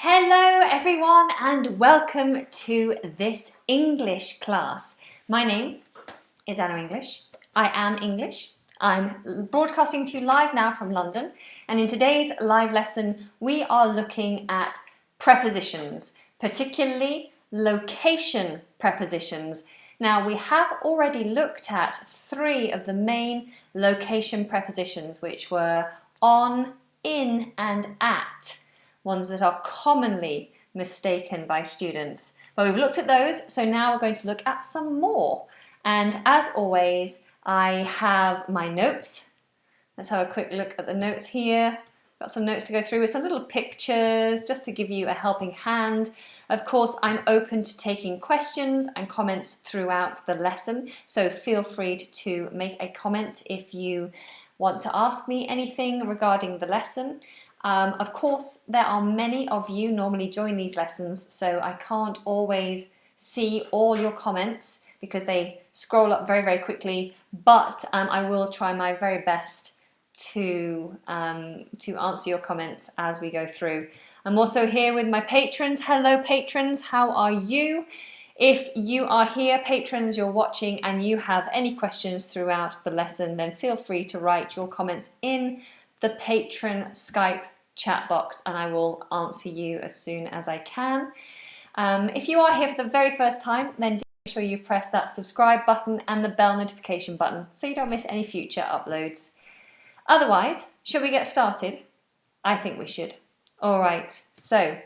Hello everyone and welcome to this English class. My name is Anna English. I am English. I'm broadcasting to you live now from London, and in today's live lesson we are looking at prepositions, particularly location prepositions. Now we have already looked at three of the main location prepositions, which were on, in and at. Ones that are commonly mistaken by students. But we've looked at those, so now we're going to look at some more. And as always, I have my notes. Let's have a quick look at the notes here. Got some notes to go through with some little pictures just to give you a helping hand. Of course, I'm open to taking questions and comments throughout the lesson, so feel free to make a comment if you want to ask me anything regarding the lesson. Of course, there are many of you normally join these lessons, so I can't always see all your comments because they scroll up very, very quickly, but I will try my very best to answer your comments as we go through. I'm also here with my patrons. Hello patrons, how are you? If you are here, patrons, you're watching and you have any questions throughout the lesson, then feel free to write your comments in the patron Skype chat box and I will answer you as soon as I can. If you are here for the very first time, then do make sure you press that subscribe button and the bell notification button so you don't miss any future uploads. Otherwise, should we get started? I think we should. Alright, so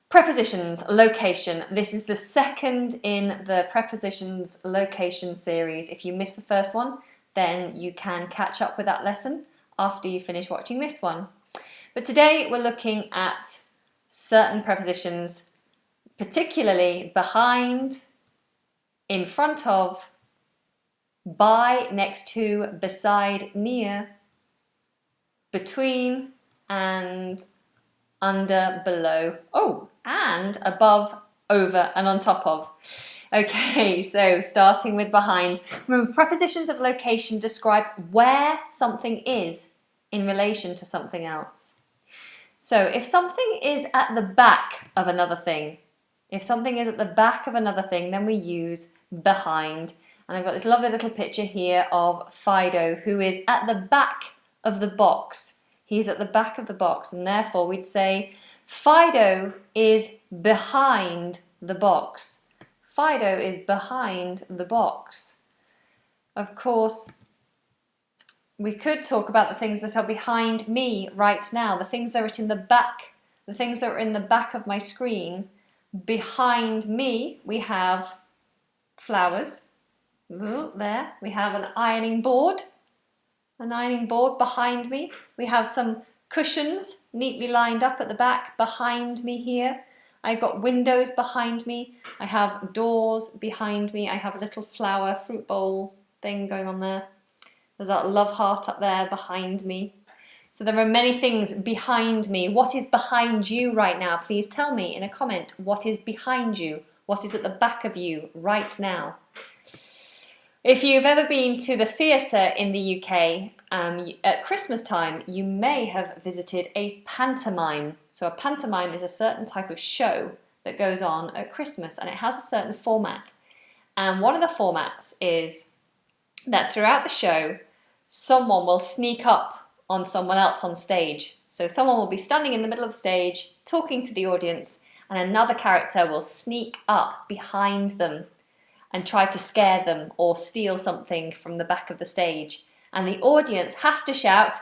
prepositions, location. This is the second in the prepositions location series. If you missed the first one, then you can catch up with that lesson after you finish watching this one. But today we're looking at certain prepositions, particularly behind, in front of, by, next to, beside, near, between, and under, below, oh, and above, over, and on top of. Okay, so starting with behind. Remember, prepositions of location describe where something is in relation to something else. So if something is at the back of another thing, then we use behind. And I've got this lovely little picture here of Fido, who is at the back of the box. He's at the back of the box, and therefore we'd say Fido is behind the box. Fido is behind the box. Of course, we could talk about the things that are behind me right now, the things that are in the back, the things that are in the back of my screen. Behind me, we have flowers. Ooh, there, we have an ironing board behind me. We have some cushions neatly lined up at the back behind me here. I've got windows behind me, I have doors behind me, I have a little flower fruit bowl thing going on there. There's a love heart up there behind me. So there are many things behind me. What is behind you right now? Please tell me in a comment what is behind you, what is at the back of you right now. If you've ever been to the theatre in the UK, at Christmas time, you may have visited a pantomime. So a pantomime is a certain type of show that goes on at Christmas, and it has a certain format. And one of the formats is that throughout the show, someone will sneak up on someone else on stage. So someone will be standing in the middle of the stage, talking to the audience, and another character will sneak up behind them and try to scare them or steal something from the back of the stage. And the audience has to shout,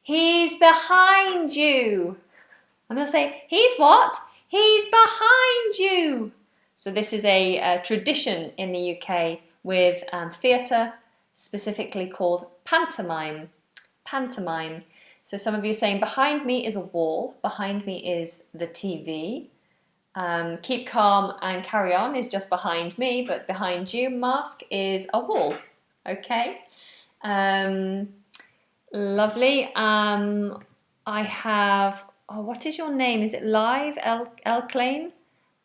"He's behind you!" And they'll say, "He's what? He's behind you!" So this is a tradition in the UK with theatre, specifically called pantomime. Pantomime. So some of you are saying, behind me is a wall, behind me is the TV. Keep calm and carry on is just behind me, but behind you, mask, is a wall. Okay? Lovely. I have, oh, what is your name? Is it Live, El Klein?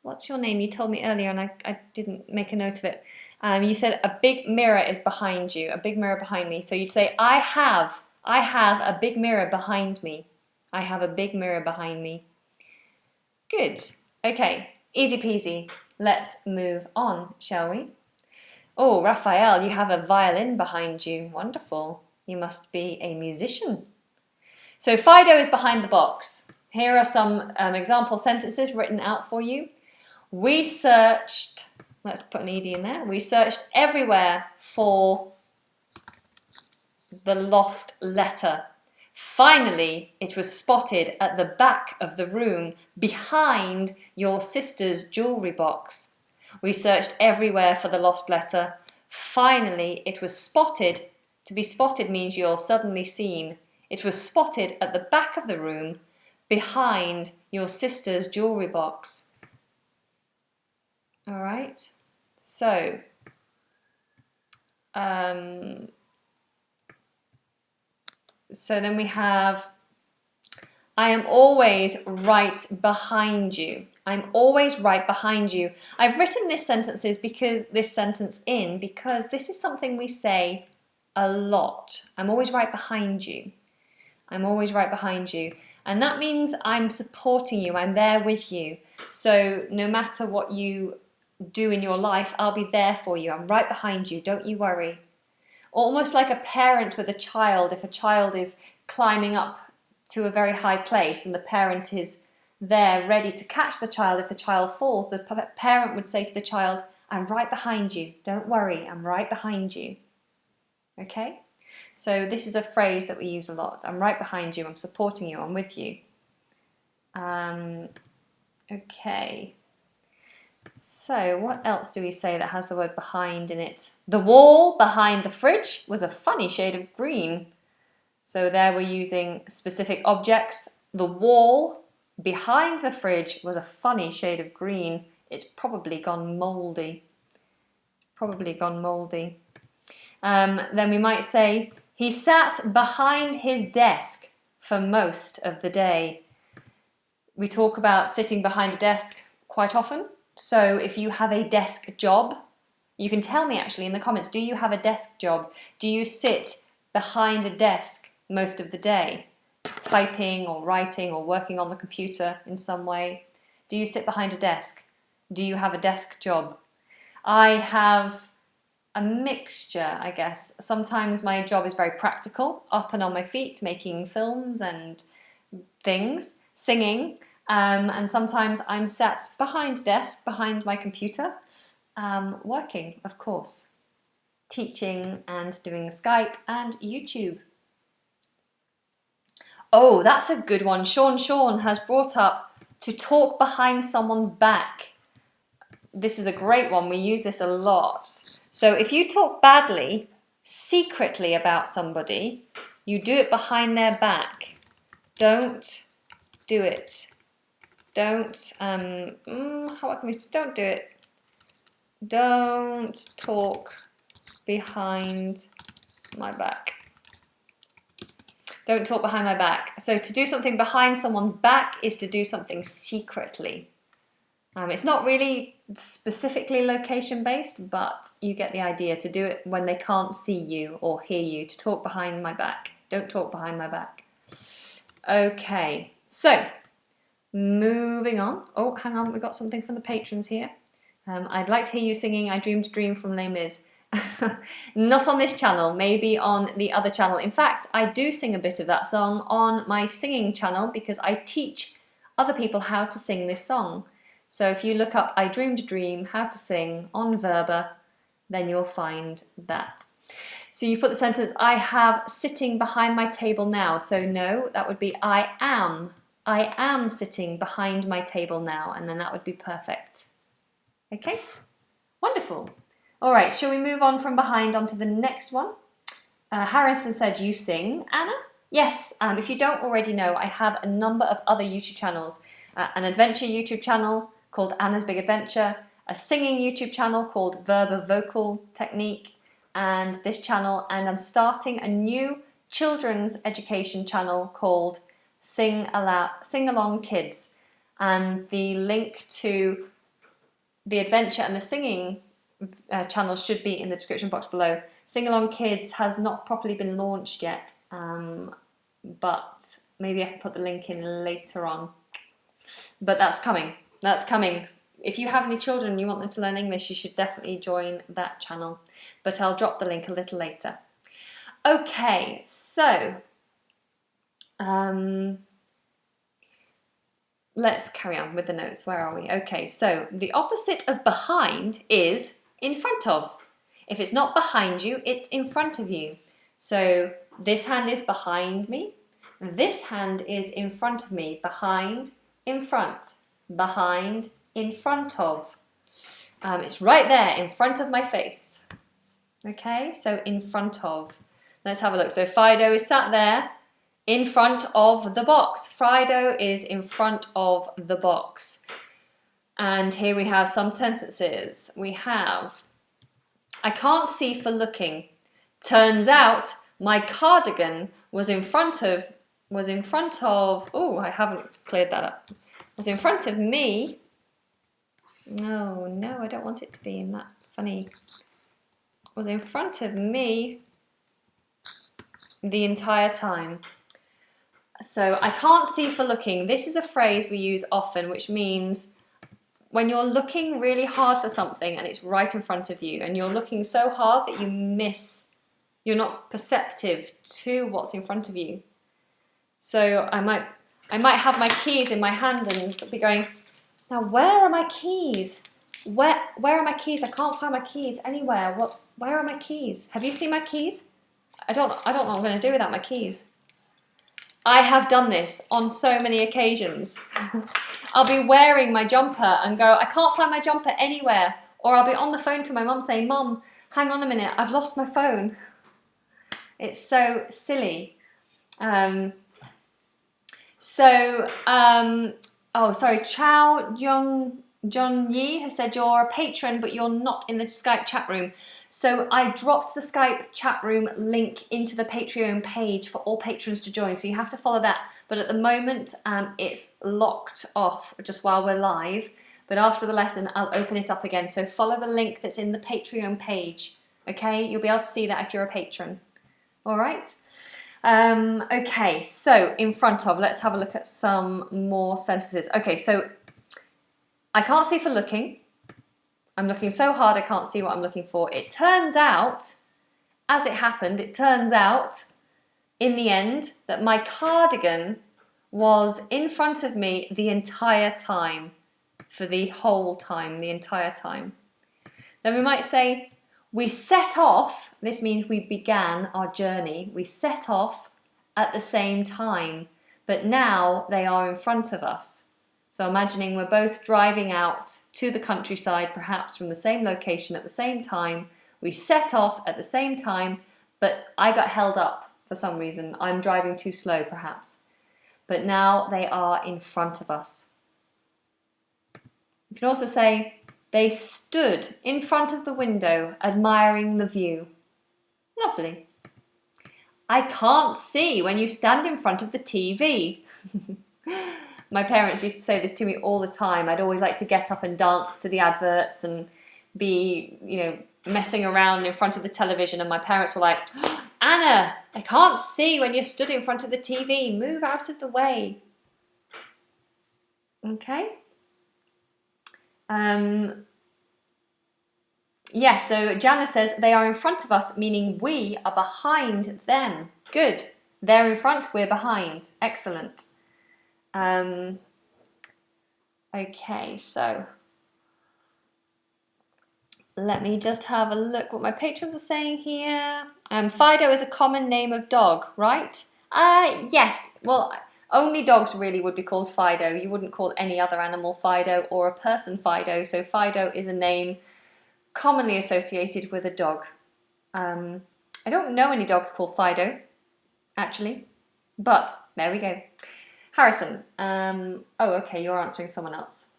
What's your name? You told me earlier and I didn't make a note of it. You said a big mirror is behind you, a big mirror behind me. So you'd say, I have a big mirror behind me. I have a big mirror behind me. Good. Okay, easy peasy. Let's move on, shall we? Oh, Raphael, you have a violin behind you. Wonderful. You must be a musician. So Fido is behind the box. Here are some example sentences written out for you. We searched, let's put an ed in there. We searched everywhere for the lost letter. Finally, it was spotted at the back of the room behind your sister's jewellery box. We searched everywhere for the lost letter. Finally, it was spotted. To be spotted means you're suddenly seen. It was spotted at the back of the room behind your sister's jewellery box. All right, so then we have, I am always right behind you. I'm always right behind you. I've written this sentence because this is something we say a lot. I'm always right behind you. I'm always right behind you. And that means I'm supporting you. I'm there with you. So no matter what you do in your life, I'll be there for you. I'm right behind you. Don't you worry. Almost like a parent with a child. If a child is climbing up to a very high place and the parent is there ready to catch the child if the child falls, the parent would say to the child, I'm right behind you. Don't worry, I'm right behind you. Okay? So this is a phrase that we use a lot. I'm right behind you, I'm supporting you, I'm with you. Okay. So what else do we say that has the word behind in it? The wall behind the fridge was a funny shade of green. So there we're using specific objects. The wall behind the fridge was a funny shade of green. It's probably gone mouldy. Probably gone mouldy. Then we might say, he sat behind his desk for most of the day. We talk about sitting behind a desk quite often. So if you have a desk job, you can tell me actually in the comments, do you have a desk job? Do you sit behind a desk most of the day, typing or writing or working on the computer in some way? Do you sit behind a desk? Do you have a desk job? I have a mixture, I guess. Sometimes my job is very practical, up and on my feet, making films and things, singing, and sometimes I'm sat behind a desk, behind my computer, working, of course, teaching and doing Skype and YouTube. Oh, that's a good one. Sean has brought up to talk behind someone's back. This is a great one. We use this a lot. So if you talk badly, secretly about somebody, you do it behind their back. Don't do it. Don't, don't do it. Don't talk behind my back. Don't talk behind my back. So to do something behind someone's back is to do something secretly. It's not really specifically location-based, but you get the idea, to do it when they can't see you or hear you, to talk behind my back. Don't talk behind my back. Okay, so moving on. Oh, hang on, we've got something from the patrons here. I'd like to hear you singing I Dreamed a Dream from Les Mis. Not on this channel, maybe on the other channel. In fact, I do sing a bit of that song on my singing channel because I teach other people how to sing this song. So if you look up I Dreamed a Dream, how to sing on Verba, then you'll find that. So you put the sentence, I have sitting behind my table now. So no, that would be I am sitting behind my table now, and then that would be perfect. Okay, wonderful. All right, shall we move on from behind onto the next one? Harrison said, you sing, Anna? Yes, if you don't already know, I have a number of other YouTube channels. An adventure YouTube channel called Anna's Big Adventure, a singing YouTube channel called Verba Vocal Technique, and this channel, and I'm starting a new children's education channel called Sing Along Kids. And the link to the adventure and the singing channel should be in the description box below. Sing Along Kids has not properly been launched yet, but maybe I can put the link in later on. But that's coming. That's coming. If you have any children and you want them to learn English, you should definitely join that channel. But I'll drop the link a little later. Okay, so let's carry on with the notes. Where are we? Okay, so the opposite of behind is in front of. If it's not behind you, it's in front of you. So this hand is behind me. This hand is in front of me. Behind, in front. Behind, in front of. It's right there in front of my face. Okay, so in front of. Let's have a look. So Fido is sat there in front of the box. Fido is in front of the box. And here we have some sentences. We have, I can't see for looking. Turns out my cardigan was in front of, oh, I haven't cleared that up. Was in front of me. No, I don't want it to be in that funny. Was in front of me the entire time. So I can't see for looking. This is a phrase we use often, which means when you're looking really hard for something and it's right in front of you and you're looking so hard that you miss, you're not perceptive to what's in front of you. So I might have my keys in my hand and be going, now where are my keys? Where are my keys? I can't find my keys anywhere. Where are my keys? Have you seen my keys? I don't know what I'm going to do without my keys. I have done this on so many occasions. I'll be wearing my jumper and go, I can't find my jumper anywhere. Or I'll be on the phone to my mum saying, Mum, hang on a minute, I've lost my phone. It's so silly. Chow John Yi has said you're a patron, but you're not in the Skype chat room. So I dropped the Skype chat room link into the Patreon page for all patrons to join. So you have to follow that. But at the moment, it's locked off just while we're live. But after the lesson, I'll open it up again. So follow the link that's in the Patreon page. Okay, you'll be able to see that if you're a patron. All right. Okay, so in front of, let's have a look at some more sentences. Okay, so I can't see for looking. I'm looking so hard I can't see what I'm looking for. It turns out, as it happened, it turns out in the end that my cardigan was in front of me the entire time. For the whole time, the entire time. Then we might say, we set off, this means we began our journey, we set off at the same time, but now they are in front of us. So imagining we're both driving out to the countryside, perhaps from the same location at the same time. We set off at the same time, but I got held up for some reason. I'm driving too slow, perhaps. But now they are in front of us. You can also say, they stood in front of the window, admiring the view. Lovely. I can't see when you stand in front of the TV. My parents used to say this to me all the time. I'd always like to get up and dance to the adverts and be, messing around in front of the television. And my parents were like, Anna, I can't see when you're stood in front of the TV. Move out of the way. Okay. So Jana says they are in front of us, meaning we are behind them. Good. They're in front, we're behind. Excellent. Okay, so let me just have a look what my patrons are saying here. Fido is a common name of dog, right? Yes. Well, only dogs really would be called Fido. You wouldn't call any other animal Fido or a person Fido. So Fido is a name commonly associated with a dog. I don't know any dogs called Fido, actually, but there we go. Harrison, okay, you're answering someone else.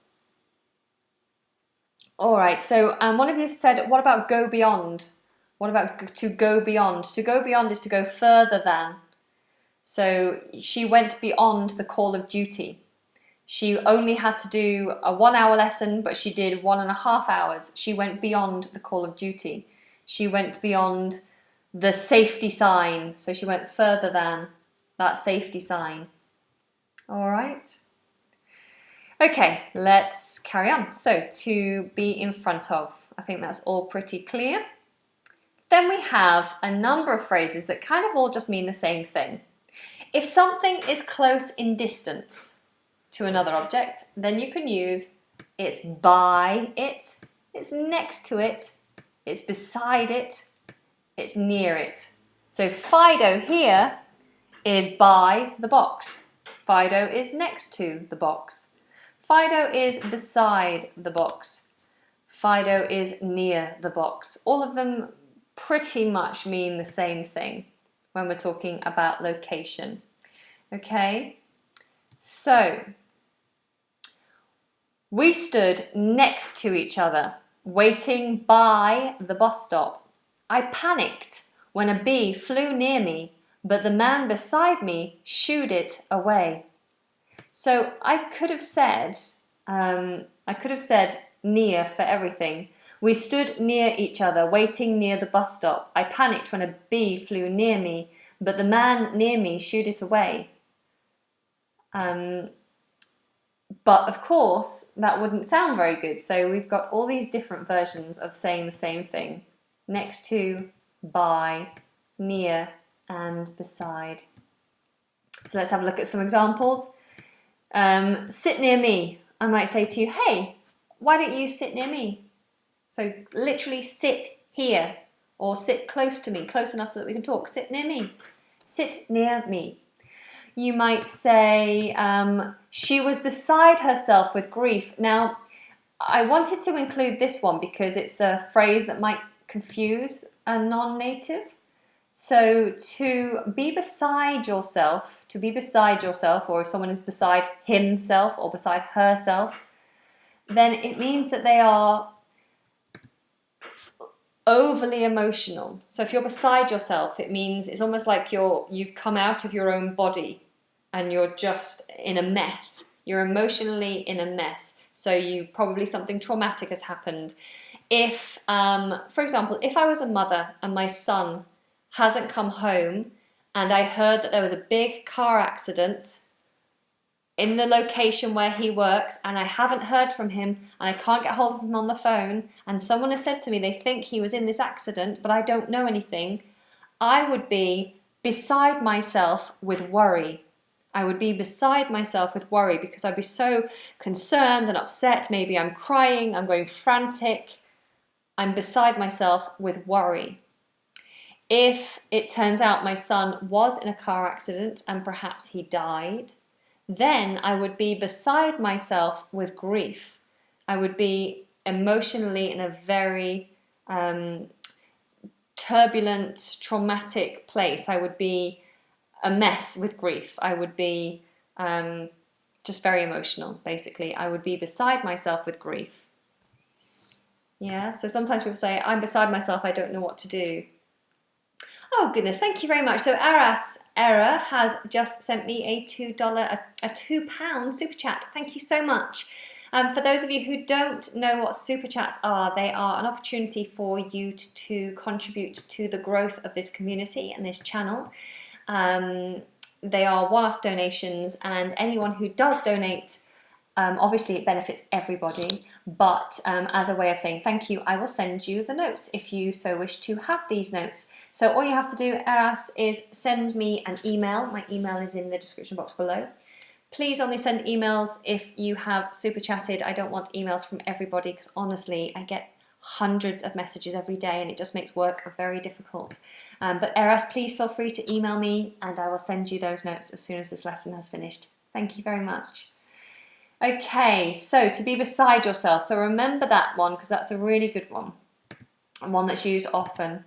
All right, so one of you said, what about go beyond? What about to go beyond? To go beyond is to go further than. So she went beyond the call of duty. She only had to do a 1 hour lesson, but she did 1.5 hours. She went beyond the call of duty. She went beyond the safety sign. So she went further than that safety sign. All right. Okay, let's carry on. So, to be in front of, I think that's all pretty clear. Then we have a number of phrases that kind of all just mean the same thing. If something is close in distance to another object, then you can use it's by it, it's next to it, it's beside it, it's near it. So Fido here is by the box. Fido is next to the box. Fido is beside the box. Fido is near the box. All of them pretty much mean the same thing when we're talking about location. Okay, so we stood next to each other, waiting by the bus stop. I panicked when a bee flew near me, but the man beside me shooed it away. So I could have said near for everything. We stood near each other, waiting near the bus stop. I panicked when a bee flew near me, but the man near me shooed it away. But of course, that wouldn't sound very good. So we've got all these different versions of saying the same thing. Next to, by, near, and beside. So let's have a look at some examples. Sit near me. I might say to you, hey, why don't you sit near me? So literally sit here or sit close to me, close enough so that we can talk. Sit near me. Sit near me. You might say, she was beside herself with grief. Now, I wanted to include this one because it's a phrase that might confuse a non-native. So to be beside yourself, or if someone is beside himself or beside herself, then it means that they are overly emotional. So if you're beside yourself, it means it's almost like you've come out of your own body and you're just in a mess. You're emotionally in a mess. So probably something traumatic has happened. If, for example, if I was a mother and my son hasn't come home and I heard that there was a big car accident in the location where he works and I haven't heard from him and I can't get hold of him on the phone and someone has said to me they think he was in this accident but I don't know anything, I would be beside myself with worry. I would be beside myself with worry because I'd be so concerned and upset. Maybe I'm crying, I'm going frantic. I'm beside myself with worry. If it turns out my son was in a car accident and perhaps he died, then I would be beside myself with grief. I would be emotionally in a very turbulent, traumatic place. I would be a mess with grief. I would be just very emotional, basically. I would be beside myself with grief. Yeah, so sometimes people say, I'm beside myself, I don't know what to do. Oh goodness, thank you very much. So Aras Era has just sent me a £2 super chat. Thank you so much. For those of you who don't know what super chats are, they are an opportunity for you to contribute to the growth of this community and this channel. They are one-off donations, and anyone who does donate, obviously it benefits everybody, but as a way of saying thank you, I will send you the notes if you so wish to have these notes. So all you have to do, Eras, is send me an email. My email is in the description box below. Please only send emails if you have super chatted. I don't want emails from everybody because honestly, I get hundreds of messages every day and it just makes work very difficult. But Eras, please feel free to email me and I will send you those notes as soon as this lesson has finished. Thank you very much. Okay, so to be beside yourself. So remember that one because that's a really good one and one that's used often.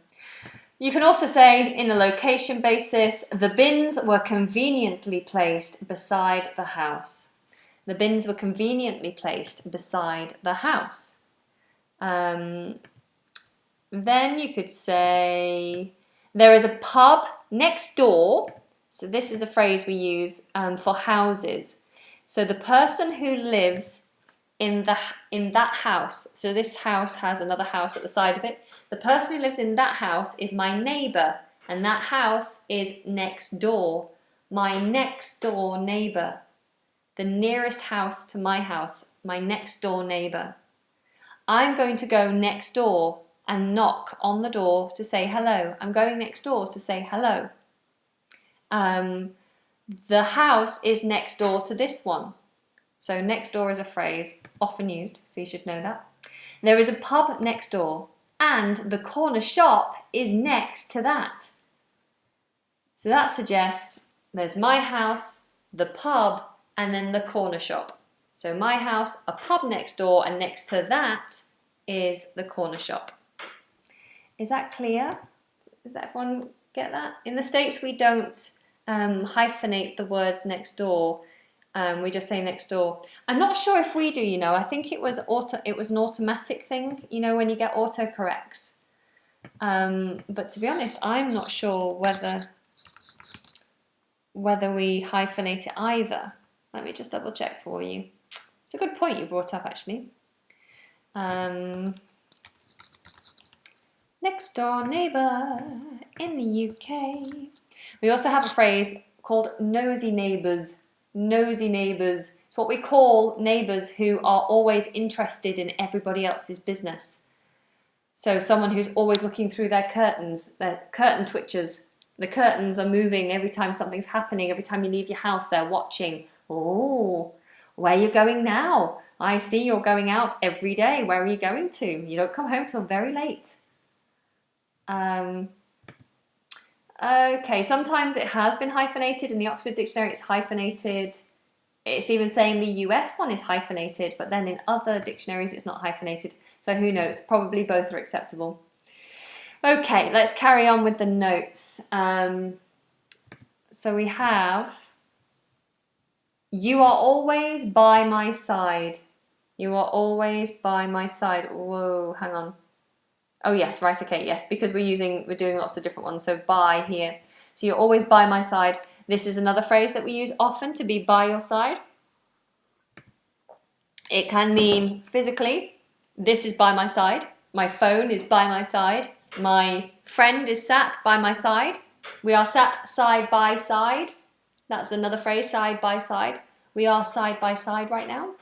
You can also say, in a location basis, the bins were conveniently placed beside the house. The bins were conveniently placed beside the house. Then you could say, there is a pub next door. So this is a phrase we use for houses. So the person who lives in that house, so this house has another house at the side of it. The person who lives in that house is my neighbour, and that house is next door. My next door neighbour. The nearest house to my house, my next door neighbour. I'm going to go next door and knock on the door to say hello. I'm going next door to say hello. The house is next door to this one. So next door is a phrase often used, so you should know that. There is a pub next door and the corner shop is next to that. So that suggests there's my house, the pub, and then the corner shop. So my house, a pub next door, and next to that is the corner shop. Is that clear? Does everyone get that? In the States, we don't hyphenate the words next door. We just say next door. I'm not sure if we do, you know. I think it was an automatic thing, you know, when you get autocorrects. But to be honest, I'm not sure whether we hyphenate it either. Let me just double check for you. It's a good point you brought up, actually. Next door neighbour in the UK. We also have a phrase called nosy neighbours. Nosy neighbours. It's what we call neighbours who are always interested in everybody else's business. So someone who's always looking through their curtains, their curtain twitchers. The curtains are moving every time something's happening. Every time you leave your house, they're watching. Oh, where are you going now? I see you're going out every day. Where are you going to? You don't come home till very late. Okay, sometimes it has been hyphenated. In the Oxford Dictionary, it's hyphenated. It's even saying the US one is hyphenated, but then in other dictionaries, it's not hyphenated. So who knows? Probably both are acceptable. Okay, let's carry on with the notes. So we have, you are always by my side. You are always by my side. Whoa, hang on. Oh yes, right, okay, yes, because we're doing lots of different ones, so by here. So you're always by my side. This is another phrase that we use often, to be by your side. It can mean physically, this is by my side. My phone is by my side. My friend is sat by my side. We are sat side by side. That's another phrase, side by side. We are side by side right now.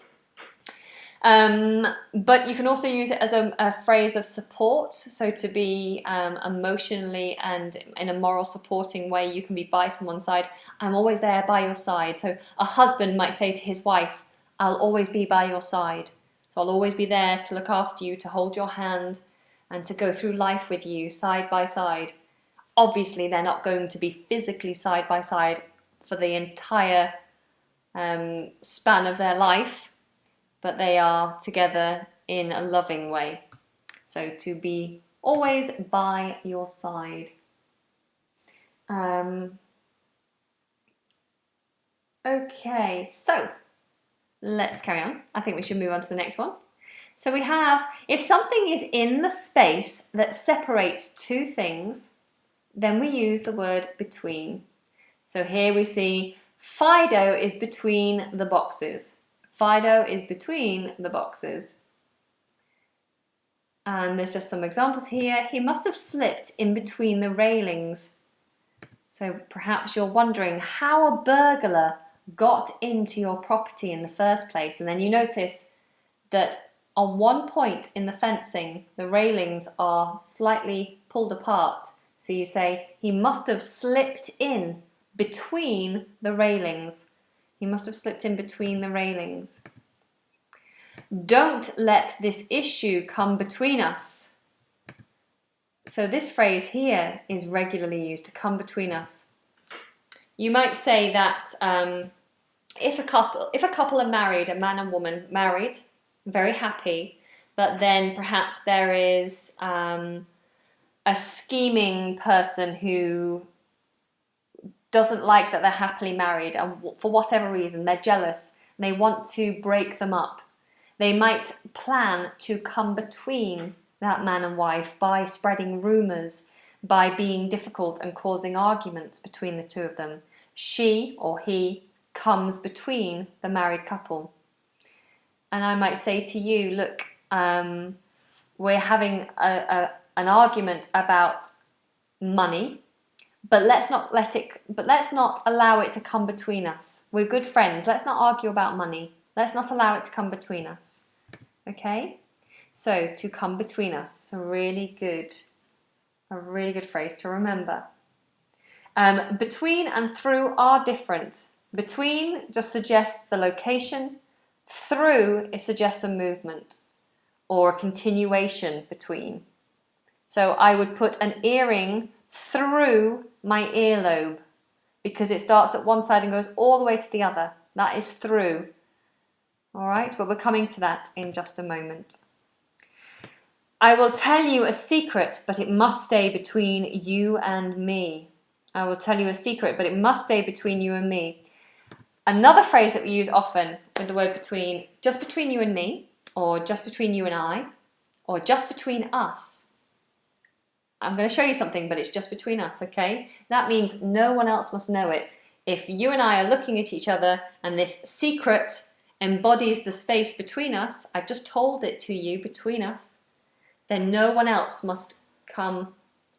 But you can also use it as a phrase of support. So to be emotionally and in a moral supporting way, you can be by someone's side. I'm always there by your side. So a husband might say to his wife, I'll always be by your side. So I'll always be there to look after you, to hold your hand and to go through life with you side by side. Obviously, they're not going to be physically side by side for the entire span of their life, but they are together in a loving way. So to be always by your side. Okay, so let's carry on. I think we should move on to the next one. So we have, if something is in the space that separates two things, then we use the word between. So here we see Fido is between the boxes. Fido is between the boxes. And there's just some examples here. He must have slipped in between the railings. So perhaps you're wondering how a burglar got into your property in the first place. And then you notice that on one point in the fencing, the railings are slightly pulled apart. So you say, he must have slipped in between the railings. He must have slipped in between the railings. Don't let this issue come between us. So this phrase here is regularly used, to come between us. You might say that if a couple are married, a man and woman married, very happy, but then perhaps there is a scheming person who doesn't like that they're happily married, and for whatever reason they're jealous and they want to break them up. They might plan to come between that man and wife by spreading rumours, by being difficult and causing arguments between the two of them. She or he comes between the married couple. And I might say to you, look, we're having an argument about money. But let's not allow it to come between us. We're good friends. Let's not argue about money. Let's not allow it to come between us. Okay? So, to come between us. A really good phrase to remember. Between and through are different. Between just suggests the location. Through, it suggests a movement or a continuation between. So I would put an earring through my earlobe because it starts at one side and goes all the way to the other. That is through. All right, but we're coming to that in just a moment. I will tell you a secret, but it must stay between you and me. I will tell you a secret, but it must stay between you and me. Another phrase that we use often with the word between, just between you and me, or just between you and I, or just between us. I'm going to show you something, but it's just between us, okay? That means no one else must know it. If you and I are looking at each other and this secret embodies the space between us, I've just told it to you, between us, then no one else must come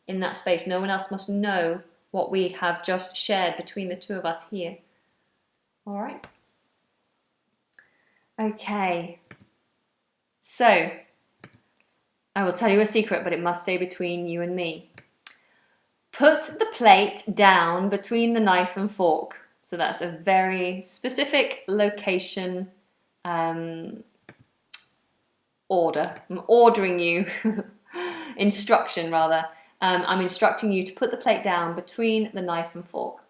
in that space. No one else must know what we have just shared between the two of us here. All right? Okay. So, I will tell you a secret, but it must stay between you and me. Put the plate down between the knife and fork. So that's a very specific location order. I'm ordering you, instruction rather. I'm instructing you to put the plate down between the knife and fork.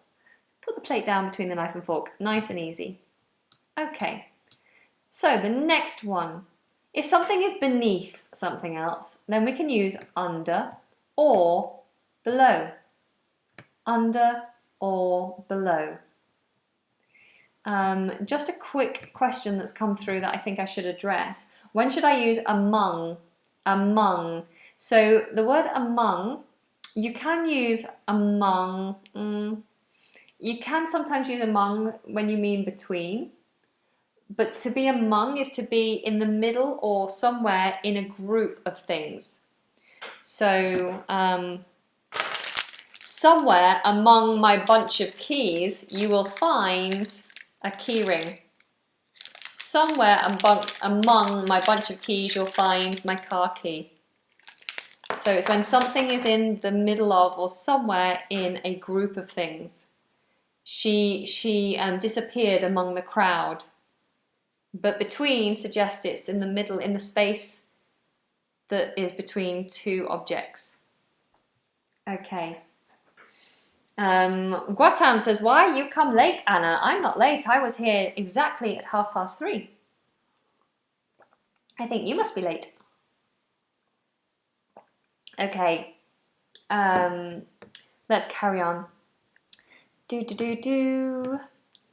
Put the plate down between the knife and fork. Nice and easy. Okay. So the next one. If something is beneath something else, then we can use under or below. Under or below. Just a quick question that's come through that I think I should address. When should I use among? Among. So the word among, you can use among. You can sometimes use among when you mean between. But to be among is to be in the middle or somewhere in a group of things. So somewhere among my bunch of keys, you will find a key ring. Somewhere among my bunch of keys, you'll find my car key. So it's when something is in the middle of or somewhere in a group of things. She disappeared among the crowd. But between suggests it's in the middle, in the space that is between two objects. Okay. Guatam says, why you come late, Anna? I'm not late. I was here exactly at 3:30. I think you must be late. Okay. Let's carry on.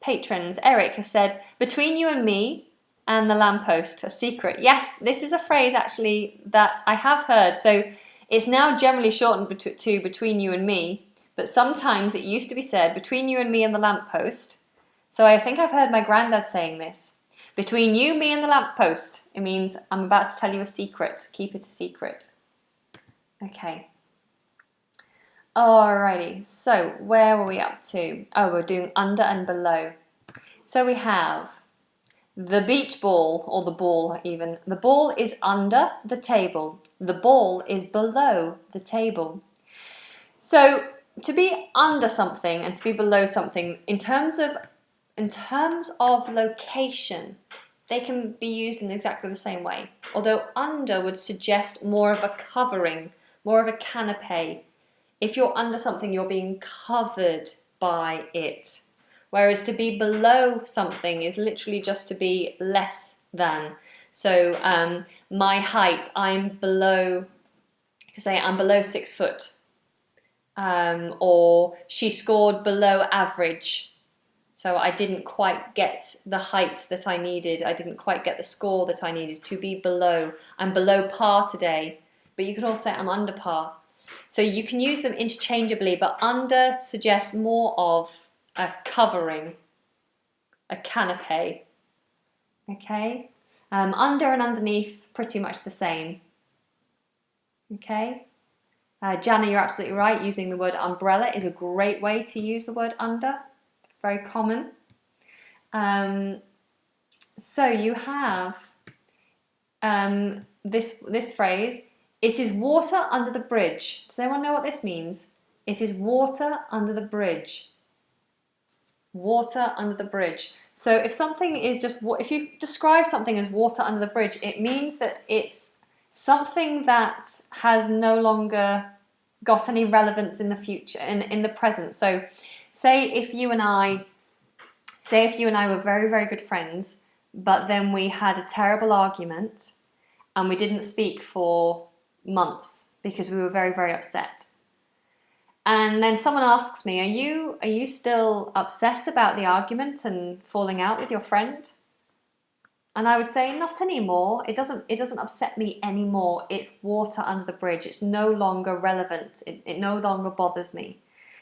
Patrons. Eric has said, between you and me and the lamppost, a secret. Yes, this is a phrase actually that I have heard. So it's now generally shortened to between you and me, but sometimes it used to be said between you and me and the lamppost. So I think I've heard my granddad saying this. Between you, me and the lamppost. It means I'm about to tell you a secret. Keep it a secret. Okay. Alrighty, so where were we up to? Oh, we're doing under and below. So we have the beach ball, or the ball even. The ball is under the table. The ball is below the table. So to be under something and to be below something, in terms of location, they can be used in exactly the same way. Although under would suggest more of a covering, more of a canopy. If you're under something, you're being covered by it. Whereas to be below something is literally just to be less than. So my height, I'm below 6 foot. Or she scored below average. So I didn't quite get the height that I needed. I didn't quite get the score that I needed to be below. I'm below par today. But you could also say I'm under par. So you can use them interchangeably, but under suggests more of a covering, a canopy. Okay? Under and underneath, pretty much the same. Okay? Jana, you're absolutely right. Using the word umbrella is a great way to use the word under. Very common. So you have this phrase, it is water under the bridge. Does anyone know what this means? It is water under the bridge. Water under the bridge. So if something is just, if you describe something as water under the bridge, it means that it's something that has no longer got any relevance in the future, in the present. So say if you and I were very, very good friends, but then we had a terrible argument and we didn't speak for months because we were very, very upset. And then someone asks me, are you still upset about the argument and falling out with your friend? And I would say, not anymore. It doesn't upset me anymore. It's water under the bridge. It's no longer relevant. It no longer bothers me.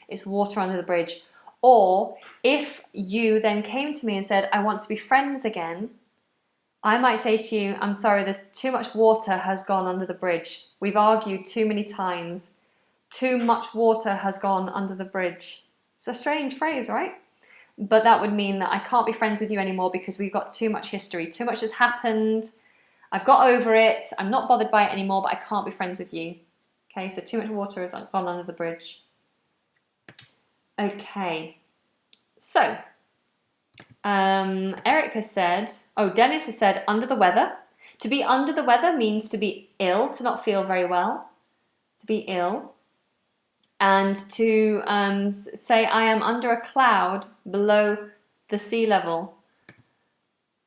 It's water under the bridge. Or if you then came to me and said, I want to be friends again, I might say to you, I'm sorry, there's too much water has gone under the bridge. We've argued too many times. Too much water has gone under the bridge. It's a strange phrase, right? But that would mean that I can't be friends with you anymore because we've got too much history. Too much has happened. I've got over it. I'm not bothered by it anymore, but I can't be friends with you. Okay, so too much water has gone under the bridge. Okay, so Eric has said, Dennis has said, under the weather. To be under the weather means to be ill, to not feel very well, to be ill. And to say, I am under a cloud below the sea level.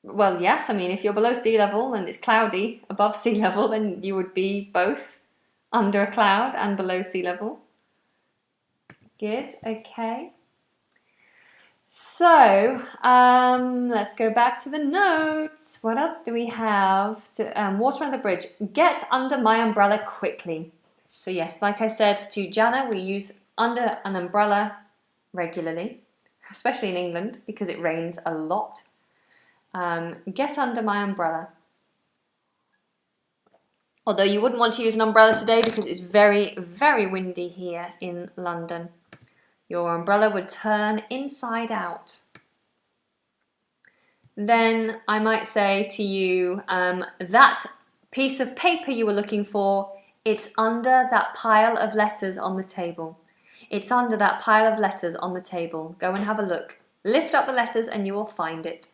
Well, yes, I mean, if you're below sea level and it's cloudy above sea level, then you would be both under a cloud and below sea level. Good, okay. So, let's go back to the notes. What else do we have? Water on the bridge. Get under my umbrella quickly. So yes, like I said to Jana, we use under an umbrella regularly, especially in England because it rains a lot. Get under my umbrella. Although you wouldn't want to use an umbrella today because it's very, very windy here in London. Your umbrella would turn inside out. Then I might say to you, that piece of paper you were looking for, it's under that pile of letters on the table. It's under that pile of letters on the table. Go and have a look. Lift up the letters and you will find it.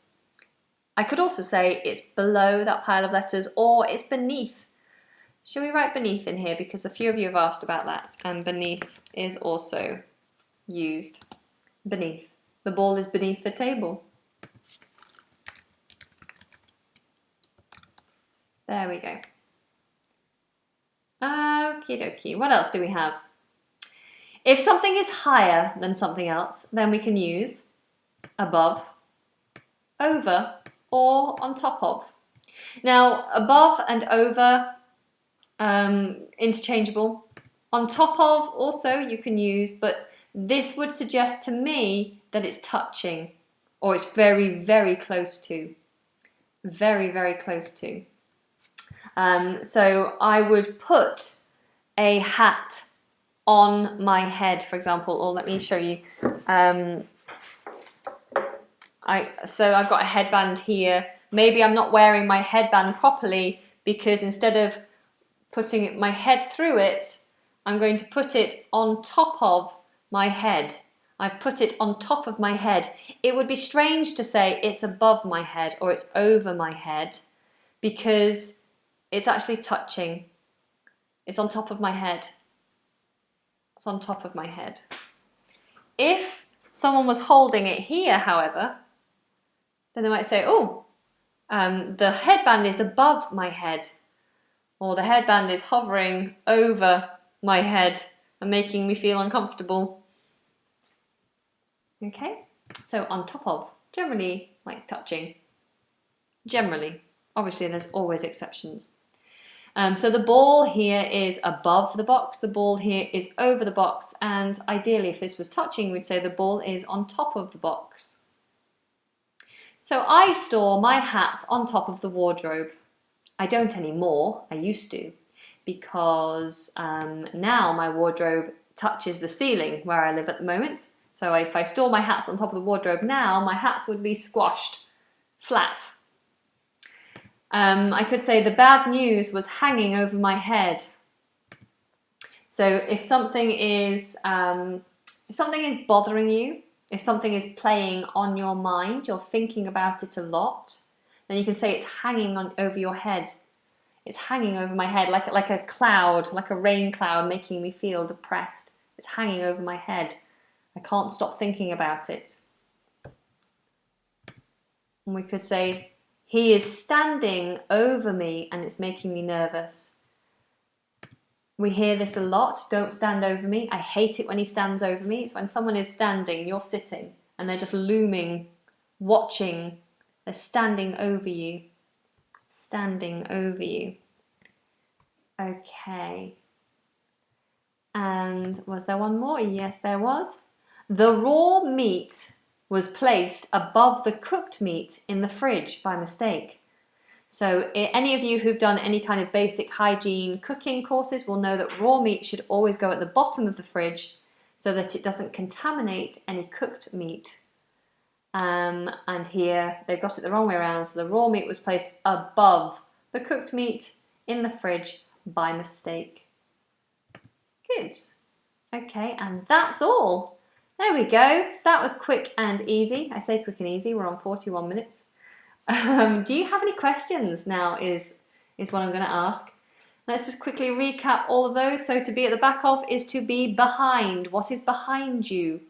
I could also say it's below that pile of letters or it's beneath. Shall we write beneath in here? Because a few of you have asked about that. And beneath is also used. Beneath. The ball is beneath the table. There we go. Okie dokie. What else do we have? If something is higher than something else, then we can use above, over, or on top of. Now, above and over, interchangeable. On top of, also, you can use, but this would suggest to me that it's touching, or it's very, very close to. Very, very close to. So I would put a hat on my head, for example, or let me show you. So I've got a headband here. Maybe I'm not wearing my headband properly because instead of putting my head through it, I'm going to put it on top of my head. I've put it on top of my head. It would be strange to say it's above my head or it's over my head because it's actually touching. It's on top of my head. It's on top of my head. If someone was holding it here, however, then they might say, the headband is above my head, or the headband is hovering over my head and making me feel uncomfortable. Okay, so on top of, generally like touching. Generally. Obviously, there's always exceptions. So the ball here is above the box, the ball here is over the box, and ideally if this was touching, we'd say the ball is on top of the box. So I store my hats on top of the wardrobe. I don't anymore, I used to, because now my wardrobe touches the ceiling where I live at the moment. So if I store my hats on top of the wardrobe now, my hats would be squashed flat. I could say the bad news was hanging over my head. So if something is bothering you, if something is playing on your mind, you're thinking about it a lot, then you can say it's hanging over your head. It's hanging over my head like a cloud, like a rain cloud, making me feel depressed. It's hanging over my head. I can't stop thinking about it. And we could say, he is standing over me and it's making me nervous. We hear this a lot, don't stand over me. I hate it when he stands over me. It's when someone is standing, you're sitting, and they're just looming, watching. They're standing over you. Standing over you. Okay. And was there one more? Yes, there was. The raw meat was placed above the cooked meat in the fridge by mistake. So any of you who've done any kind of basic hygiene cooking courses will know that raw meat should always go at the bottom of the fridge so that it doesn't contaminate any cooked meat. And here they got it the wrong way around. So the raw meat was placed above the cooked meat in the fridge by mistake. Good. Okay, and that's all. There we go. So that was quick and easy. I say quick and easy. We're on 41 minutes. Do you have any questions now is what I'm going to ask. Let's just quickly recap all of those. So to be at the back of is to be behind. What is behind you?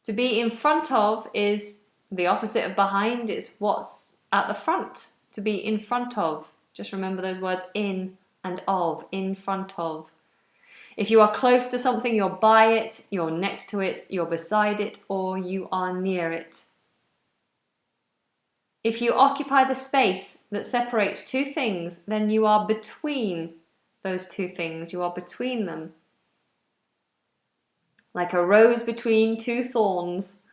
To be in front of is the opposite of behind. It's what's at the front. To be in front of. Just remember those words in and of. In front of. If you are close to something, you're by it, you're next to it, you're beside it, or you are near it. If you occupy the space that separates two things, then you are between those two things. You are between them. Like a rose between two thorns.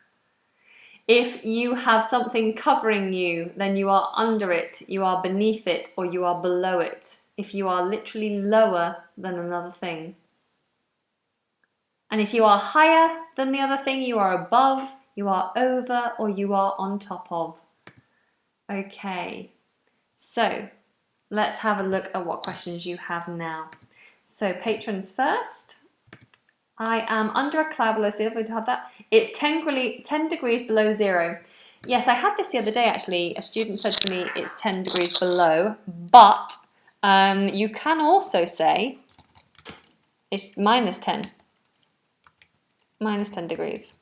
If you have something covering you, then you are under it, you are beneath it, or you are below it. If you are literally lower than another thing. And if you are higher than the other thing, you are above, you are over, or you are on top of. Okay, so let's have a look at what questions you have now. So patrons first. I am under a cloud below zero. We've had that. It's 10 degrees below zero. Yes, I had this the other day actually. A student said to me it's 10 degrees below, but you can also say it's minus 10. Minus 10 degrees.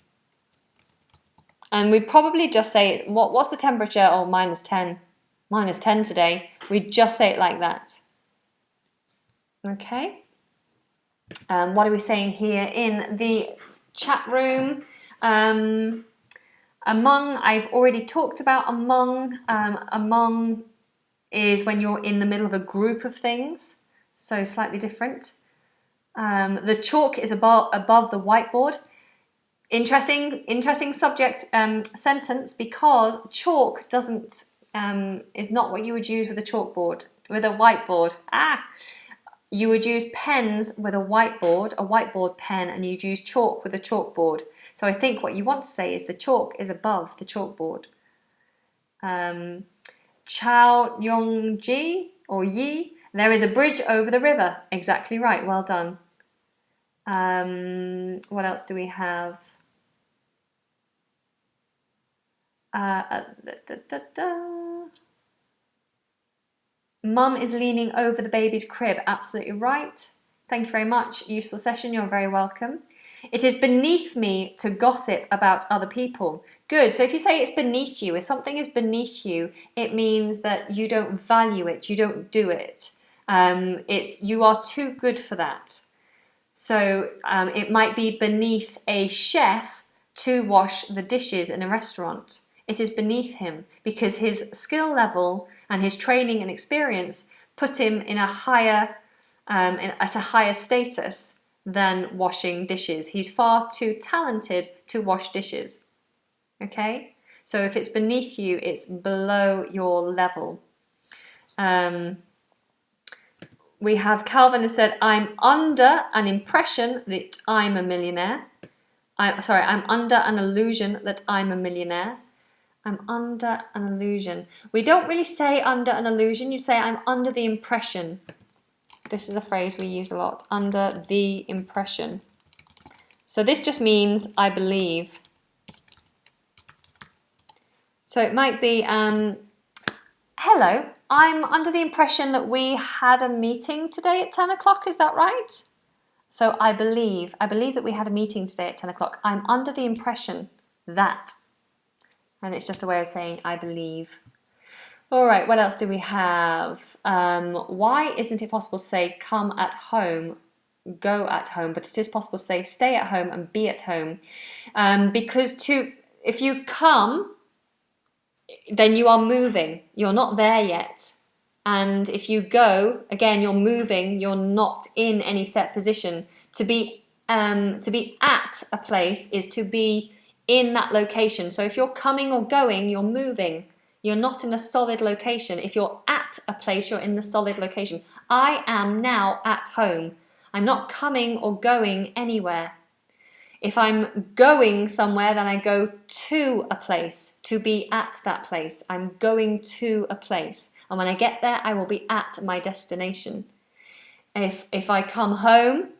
And we'd probably just say, what's the temperature? Oh, minus 10. Minus 10 today. We'd just say it like that. Okay. What are we saying here in the chat room? Among, I've already talked about among. Among is when you're in the middle of a group of things. So slightly different. The chalk is above the whiteboard. Interesting subject sentence, because chalk is not what you would use with a chalkboard, with a whiteboard. You would use pens with a whiteboard pen, and you'd use chalk with a chalkboard. So I think what you want to say is the chalk is above the chalkboard. Chao Yong-ji or Yi, there is a bridge over the river. Exactly right, well done. What else do we have? Mum is leaning over the baby's crib. Absolutely right. Thank you very much. Useful session. You're very welcome. It is beneath me to gossip about other people. Good. So if you say it's beneath you, if something is beneath you, it means that you don't value it. You don't do it. You are too good for that. So it might be beneath a chef to wash the dishes in a restaurant. It is beneath him because his skill level and his training and experience put him in a higher, at a higher status than washing dishes. He's far too talented to wash dishes. Okay? So if it's beneath you, it's below your level. We have Calvin has said, I'm under an impression that I'm a millionaire. I'm under an illusion that I'm a millionaire. I'm under an illusion. We don't really say under an illusion. You say I'm under the impression. This is a phrase we use a lot. Under the impression. So this just means I believe. So it might be, hello, I'm under the impression that we had a meeting today at 10 o'clock. Is that right? So I believe that we had a meeting today at 10 o'clock. I'm under the impression that. And it's just a way of saying I believe. All right, what else do we have? Why isn't it possible to say come at home, go at home, but it is possible to say stay at home and be at home? Because if you come, then you are moving. You're not there yet. And if you go, again, you're moving. You're not in any set position. To be at a place is to be in that location. So if you're coming or going, you're moving. You're not in a solid location. If you're at a place, you're in the solid location. I am now at home. I'm not coming or going anywhere. If I'm going somewhere, then I go to a place, to be at that place. I'm going to a place. And when I get there, I will be at my destination. If I come home,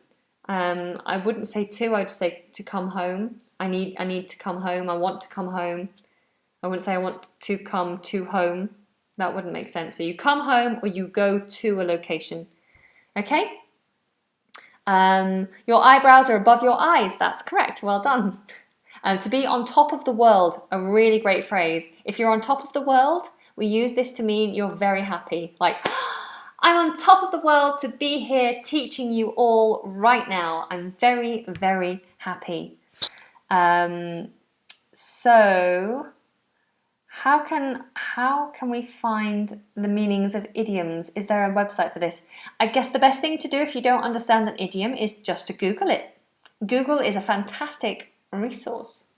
I wouldn't say to, I'd say to come home. I need to come home. I want to come home. I wouldn't say I want to come to home. That wouldn't make sense. So you come home or you go to a location. Okay? Your eyebrows are above your eyes. That's correct. Well done. To be on top of the world, a really great phrase. If you're on top of the world, we use this to mean you're very happy. Like, I'm on top of the world to be here teaching you all right now. I'm very, very happy. So how can we find the meanings of idioms? Is there a website for this? I guess the best thing to do if you don't understand an idiom is just to Google it. Google is a fantastic resource.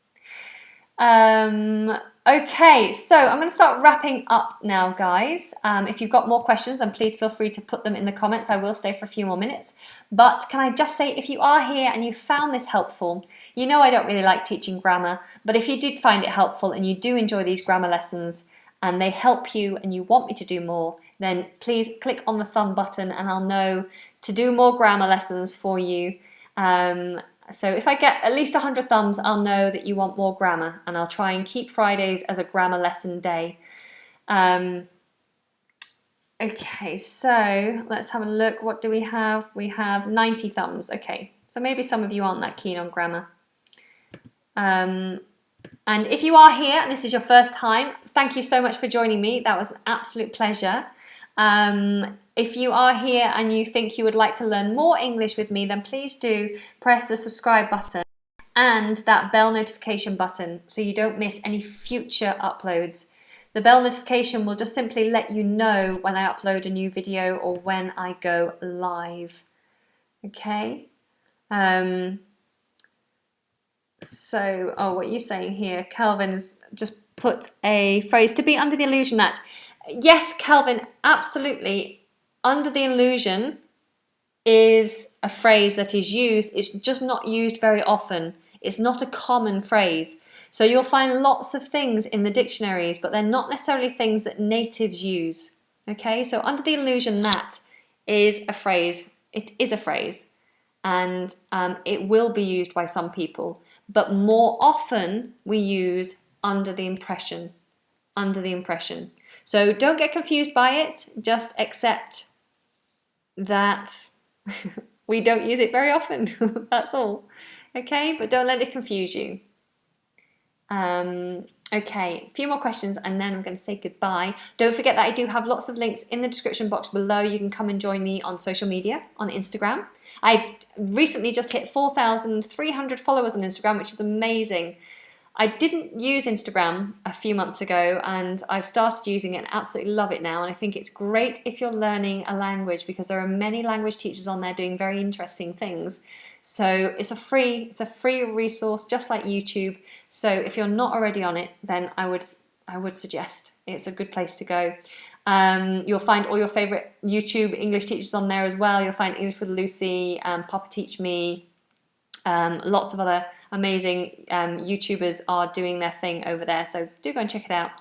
Okay, so I'm going to start wrapping up now, guys. If you've got more questions, then please feel free to put them in the comments. I will stay for a few more minutes. But can I just say, if you are here and you found this helpful, you know I don't really like teaching grammar, but if you did find it helpful and you do enjoy these grammar lessons and they help you and you want me to do more, then please click on the thumb button and I'll know to do more grammar lessons for you. So if I get at least 100 thumbs, I'll know that you want more grammar, and I'll try and keep Fridays as a grammar lesson day. Okay, so let's have a look. What do we have? We have 90 thumbs. Okay, so maybe some of you aren't that keen on grammar. And if you are here and this is your first time, thank you so much for joining me. That was an absolute pleasure. If you are here and you think you would like to learn more English with me, then please do press the subscribe button and that bell notification button so you don't miss any future uploads. The bell notification will just simply let you know when I upload a new video or when I go live. Okay? So, what are you saying here? Calvin's just put a phrase, to be under the illusion that. Yes, Calvin, absolutely. Under the illusion is a phrase that is used. It's just not used very often. It's not a common phrase. So you'll find lots of things in the dictionaries, but they're not necessarily things that natives use. Okay, so under the illusion that is a phrase. It is a phrase. And it will be used by some people. But more often we use under the impression. Under the impression. So don't get confused by it. Just accept that we don't use it very often. That's all. Okay, but don't let it confuse you. Okay, a few more questions and then I'm going to say goodbye. Don't forget that I do have lots of links in the description box below. You can come and join me on social media, on Instagram. I've recently just hit 4,300 followers on Instagram, which is amazing. I didn't use Instagram a few months ago and I've started using it and absolutely love it now, and I think it's great if you're learning a language because there are many language teachers on there doing very interesting things. So it's a free resource just like YouTube. So if you're not already on it, then I would suggest it's a good place to go. You'll find all your favorite YouTube English teachers on there as well. You'll find English with Lucy, Papa Teach Me. Lots of other amazing YouTubers are doing their thing over there, so do go and check it out.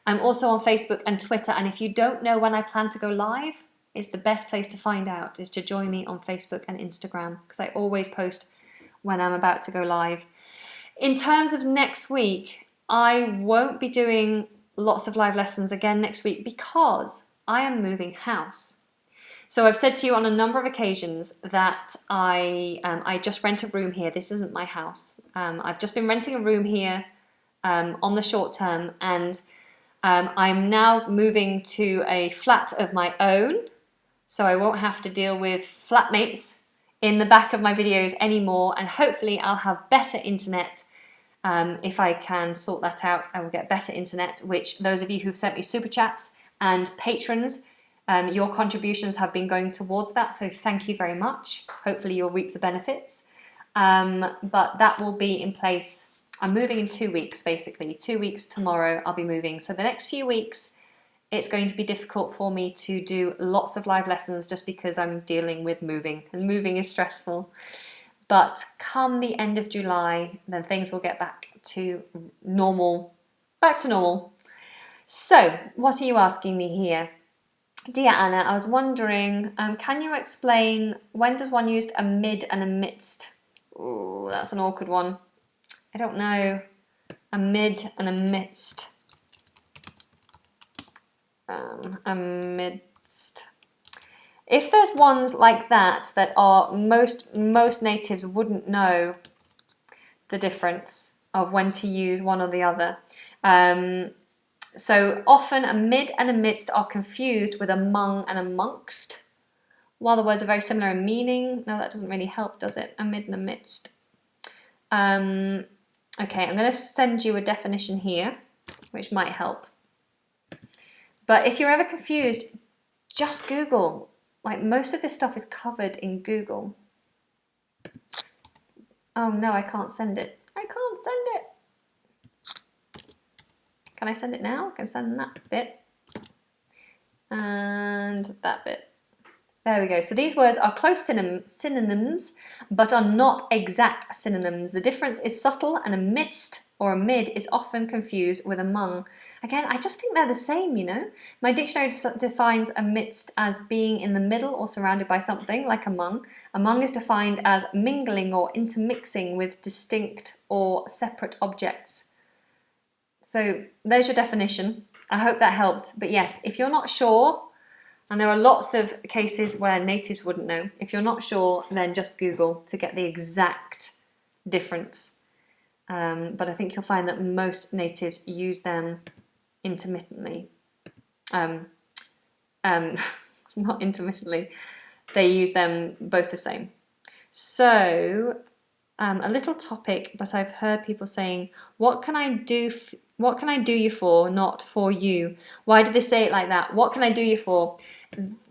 I'm also on Facebook and Twitter, and if you don't know when I plan to go live, it's the best place to find out is to join me on Facebook and Instagram, because I always post when I'm about to go live. In terms of next week, I won't be doing lots of live lessons again next week because I am moving house. So I've said to you on a number of occasions that I just rent a room here. This isn't my house. I've just been renting a room here on the short term, and I'm now moving to a flat of my own, so I won't have to deal with flatmates in the back of my videos anymore, and hopefully I'll have better internet. If I can sort that out, I will get better internet, which those of you who've sent me super chats and patrons, your contributions have been going towards that, so thank you very much. Hopefully you'll reap the benefits. But that will be in place. I'm moving in 2 weeks, basically. 2 weeks tomorrow I'll be moving. So the next few weeks, it's going to be difficult for me to do lots of live lessons just because I'm dealing with moving, and moving is stressful. But come the end of July, then things will get back to normal. So, what are you asking me here? Dear Anna, I was wondering, can you explain when does one use a mid and a midst? Oh, that's an awkward one. I don't know. A mid and a midst. A midst. If there's ones like that are most natives wouldn't know the difference of when to use one or the other. So often a mid and a midst are confused with among and amongst. While the words are very similar in meaning, no, that doesn't really help, does it? A mid and a midst. Okay, I'm going to send you a definition here, which might help. But if you're ever confused, just Google. Like, most of this stuff is covered in Google. Oh no, I can't send it. I can't send it. Can I send it now? I can send that bit. And that bit. There we go. So these words are close synonyms, but are not exact synonyms. The difference is subtle, and a midst or a mid is often confused with among. Again, I just think they're the same, you know. My dictionary defines a midst as being in the middle or surrounded by something, like among. Among is defined as mingling or intermixing with distinct or separate objects. So there's your definition. I hope that helped. But yes, if you're not sure, and there are lots of cases where natives wouldn't know, if you're not sure, then just Google to get the exact difference. But I think you'll find that most natives use them intermittently. Not intermittently. They use them both the same. So, a little topic, but I've heard people saying, what can I do you for, not for you? Why do they say it like that? What can I do you for?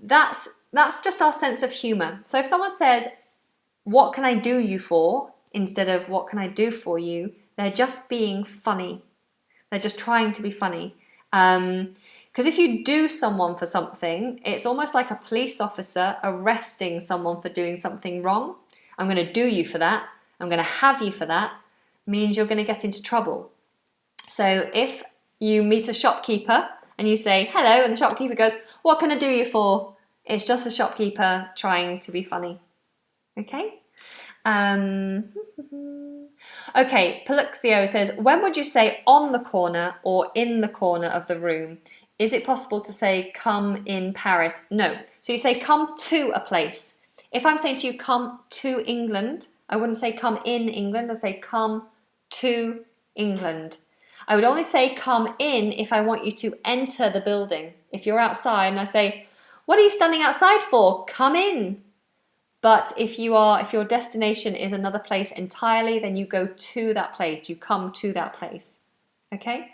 That's just our sense of humour. So if someone says, what can I do you for, instead of what can I do for you, they're just being funny. They're just trying to be funny. Because if you do someone for something, it's almost like a police officer arresting someone for doing something wrong. I'm going to do you for that. I'm going to have you for that. Means you're going to get into trouble. So if you meet a shopkeeper and you say, hello, and the shopkeeper goes, what can I do you for? It's just a shopkeeper trying to be funny. Okay? Okay, Paluxio says, when would you say on the corner or in the corner of the room? Is it possible to say come in Paris? No. So you say come to a place. If I'm saying to you come to England, I wouldn't say come in England, I'd say come to England. I would only say come in if I want you to enter the building. If you're outside and I say, what are you standing outside for? Come in. But if your destination is another place entirely, then you go to that place, you come to that place. Okay?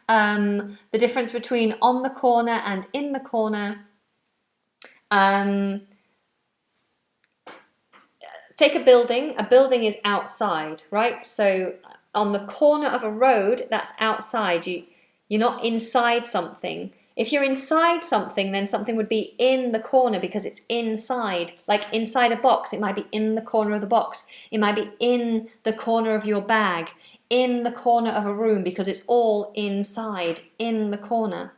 The difference between on the corner and in the corner. Take a building. A building is outside, right? So on the corner of a road, that's outside. You're not inside something. If you're inside something, then something would be in the corner because it's inside. Like inside a box, it might be in the corner of the box. It might be in the corner of your bag, in the corner of a room because it's all inside, in the corner.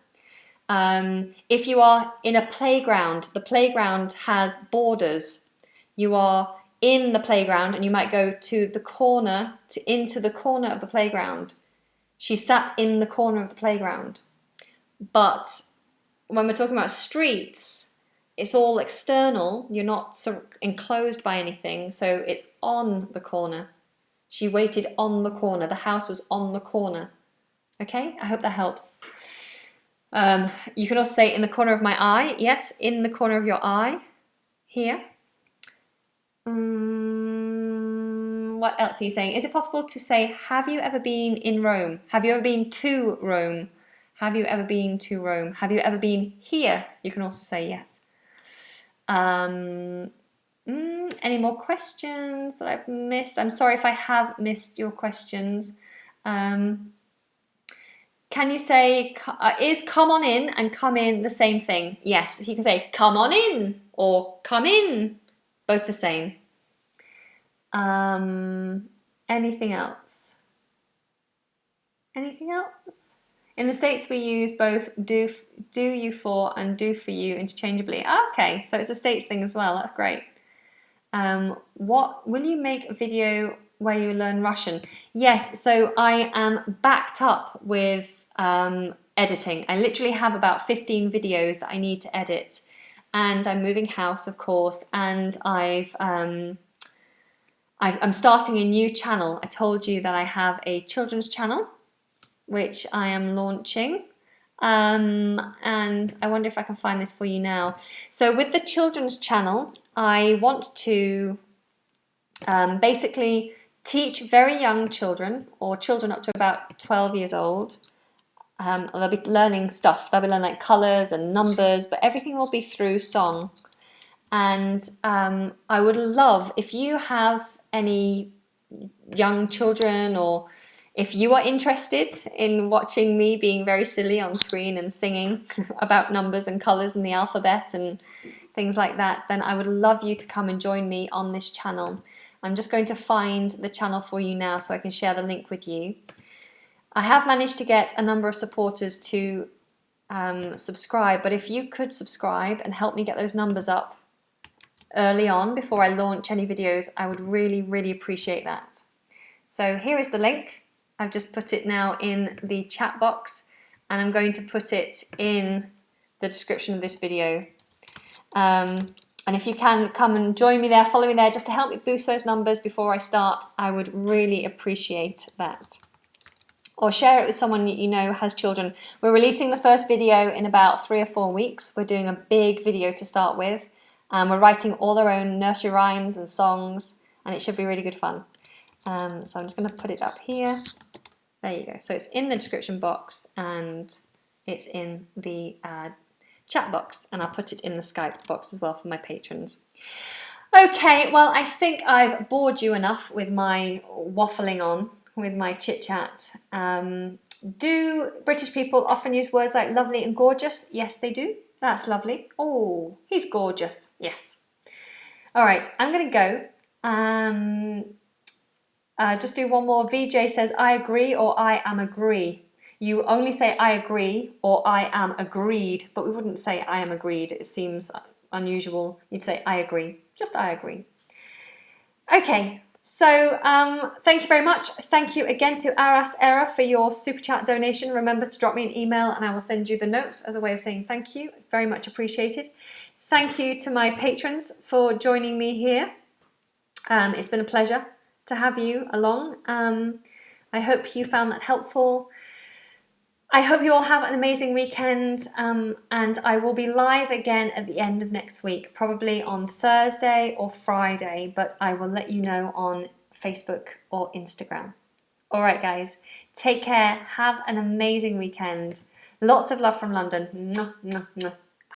If you are in a playground, the playground has borders. You are in the playground and you might go to the corner, into the corner of the playground. She sat in the corner of the playground. But when we're talking about streets, it's all external. You're not enclosed by anything, so it's on the corner. She waited on the corner. The house was on the corner. Okay, I hope that helps. You can also say in the corner of my eye. Yes, in the corner of your eye. Here. What else are you saying? Is it possible to say, have you ever been in Rome? Have you ever been to Rome? Have you ever been to Rome? Have you ever been here? You can also say yes. Any more questions that I've missed? I'm sorry if I have missed your questions. Can you say, is come on in and come in the same thing? Yes, so you can say come on in or come in, both the same. Anything else? Anything else? In the States, we use both do you for and do for you interchangeably. Okay, so it's a States thing as well. That's great. What will you make a video where you learn Russian? Yes, so I am backed up with editing. I literally have about 15 videos that I need to edit, and I'm moving house, of course, and I'm starting a new channel. I told you that I have a children's channel, which I am launching. And I wonder if I can find this for you now. So with the children's channel, I want to basically teach very young children, or children up to about 12 years old. They'll be learning stuff. They'll be learning like colours and numbers, but everything will be through song. And I would love if you have any young children, or if you are interested in watching me being very silly on screen and singing about numbers and colours and the alphabet and things like that, then I would love you to come and join me on this channel. I'm just going to find the channel for you now so I can share the link with you. I have managed to get a number of supporters to subscribe, but if you could subscribe and help me get those numbers up early on before I launch any videos, I would really, really appreciate that. So here is the link. I've just put it now in the chat box, and I'm going to put it in the description of this video. And if you can come and join me there, follow me there, just to help me boost those numbers before I start, I would really appreciate that. Or share it with someone you know has children. We're releasing the first video in about 3 or 4 weeks. We're doing a big video to start with. We're writing all our own nursery rhymes and songs, and it should be really good fun. So I'm just going to put it up here. There you go. So it's in the description box, and it's in the chat box, and I'll put it in the Skype box as well for my patrons. Okay, well, I think I've bored you enough with my waffling on, with my chit-chat. Do British people often use words like lovely and gorgeous? Yes, they do. That's lovely. Oh, he's gorgeous. Yes. All right, I'm going to go. Just do one more. VJ says, I agree or I am agree. You only say I agree or I am agreed, but we wouldn't say I am agreed. It seems unusual. You'd say I agree. Just I agree. Okay, so thank you very much. Thank you again to Aras Era for your super chat donation. Remember to drop me an email and I will send you the notes as a way of saying thank you. It's very much appreciated. Thank you to my patrons for joining me here. It's been a pleasure to have you along. I hope you found that helpful. I hope you all have an amazing weekend, and I will be live again at the end of next week, probably on Thursday or Friday, but I will let you know on Facebook or Instagram. All right, guys, take care. Have an amazing weekend. Lots of love from London. Mwah, mwah, mwah.